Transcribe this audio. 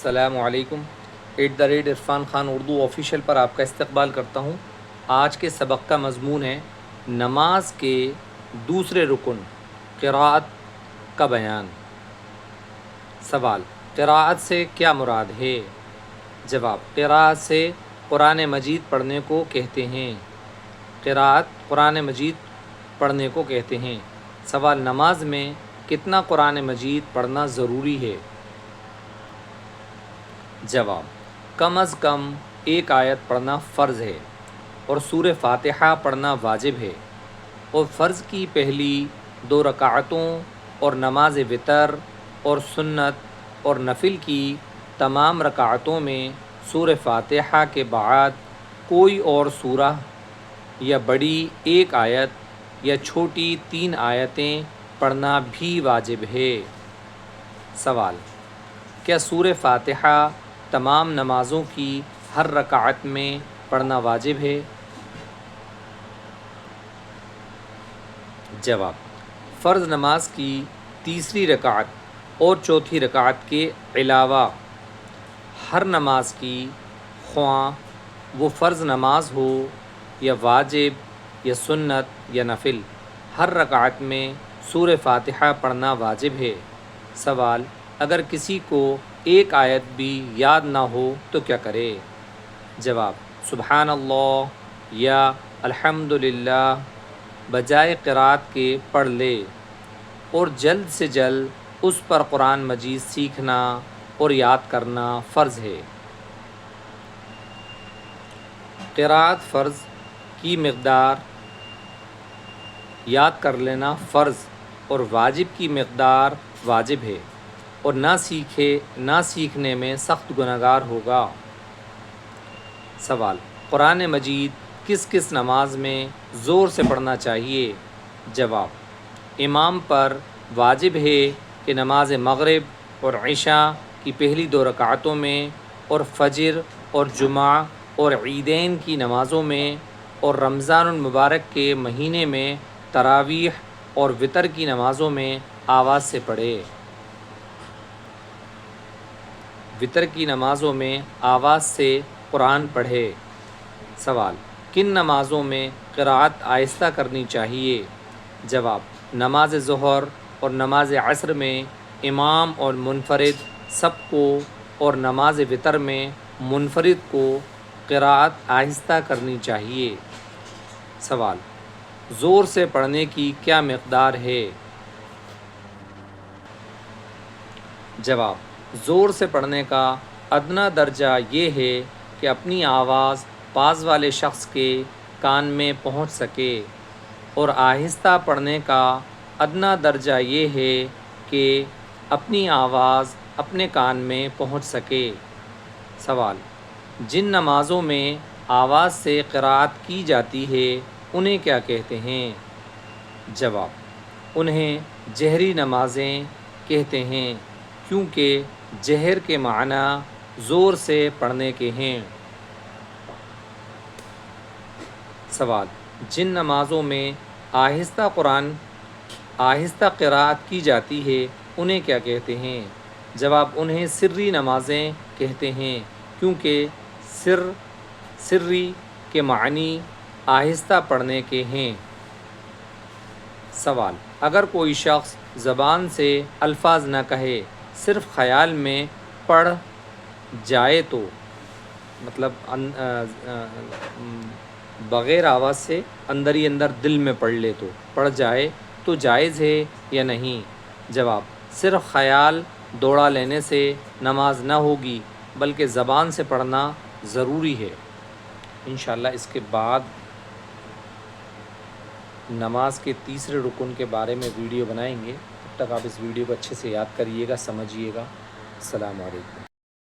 السلام علیکم۔ @عرفان خان اردو آفیشیل پر آپ کا استقبال کرتا ہوں۔ آج کے سبق کا مضمون ہے نماز کے دوسرے رکن قراءت کا بیان۔ سوال: قراءت سے کیا مراد ہے؟ جواب: قراءت سے قرآن مجید پڑھنے کو کہتے ہیں۔ قراءت قرآن مجید پڑھنے کو کہتے ہیں۔ سوال: نماز میں کتنا قرآن مجید پڑھنا ضروری ہے؟ جواب: کم از کم ایک آیت پڑھنا فرض ہے اور سورہ فاتحہ پڑھنا واجب ہے، اور فرض کی پہلی 2 رکعتوں اور نماز وتر اور سنت اور نفل کی تمام رکعتوں میں سورہ فاتحہ کے بعد کوئی اور سورہ یا بڑی 1 آیت یا چھوٹی 3 آیتیں پڑھنا بھی واجب ہے۔ سوال: کیا سورہ فاتحہ تمام نمازوں کی ہر رکعت میں پڑھنا واجب ہے؟ جواب: فرض نماز کی تیسری رکعت اور چوتھی رکعت کے علاوہ ہر نماز کی، خواہ وہ فرض نماز ہو یا واجب یا سنت یا نفل، ہر رکعت میں سورہ فاتحہ پڑھنا واجب ہے۔ سوال: اگر کسی کو 1 آیت بھی یاد نہ ہو تو کیا کرے؟ جواب: سبحان اللہ یا الحمدللہ بجائے قراءت کے پڑھ لے، اور جلد سے جلد اس پر قرآن مجید سیکھنا اور یاد کرنا فرض ہے۔ قراءت فرض کی مقدار یاد کر لینا فرض اور واجب کی مقدار واجب ہے، اور نہ سیکھنے میں سخت گنہگار ہوگا۔ سوال: قرآن مجید کس کس نماز میں زور سے پڑھنا چاہیے؟ جواب: امام پر واجب ہے کہ نماز مغرب اور عشاء کی پہلی 2 رکعتوں میں، اور فجر اور جمعہ اور عیدین کی نمازوں میں، اور رمضان المبارک کے مہینے میں تراویح اور وتر کی نمازوں میں آواز سے پڑھے۔ وتر کی نمازوں میں آواز سے قرآن پڑھے۔ سوال: کن نمازوں میں قراءت آہستہ کرنی چاہیے؟ جواب: نماز ظہر اور نماز عصر میں امام اور منفرد سب کو، اور نماز وتر میں منفرد کو قراءت آہستہ کرنی چاہیے۔ سوال: زور سے پڑھنے کی کیا مقدار ہے؟ جواب: زور سے پڑھنے کا ادنیٰ درجہ یہ ہے کہ اپنی آواز پاس والے شخص کے کان میں پہنچ سکے، اور آہستہ پڑھنے کا ادنیٰ درجہ یہ ہے کہ اپنی آواز اپنے کان میں پہنچ سکے۔ سوال: جن نمازوں میں آواز سے قراءت کی جاتی ہے انہیں کیا کہتے ہیں؟ جواب: انہیں جہری نمازیں کہتے ہیں، کیونکہ جہر کے معنی زور سے پڑھنے کے ہیں۔ سوال: جن نمازوں میں آہستہ قراءت کی جاتی ہے انہیں کیا کہتے ہیں؟ جواب: انہیں سری نمازیں کہتے ہیں، کیونکہ سری کے معنی آہستہ پڑھنے کے ہیں۔ سوال: اگر کوئی شخص زبان سے الفاظ نہ کہے، صرف خیال میں پڑھ جائے تو، مطلب بغیر آواز سے اندر ہی اندر دل میں پڑھ جائے تو جائز ہے یا نہیں؟ جواب: صرف خیال دوڑا لینے سے نماز نہ ہوگی، بلکہ زبان سے پڑھنا ضروری ہے۔ انشاءاللہ اس کے بعد نماز کے تیسرے رکن کے بارے میں ویڈیو بنائیں گے۔ تب تک آپ اس ویڈیو کو اچھے سے یاد کریے گا، سمجھیے گا۔ السلام علیکم۔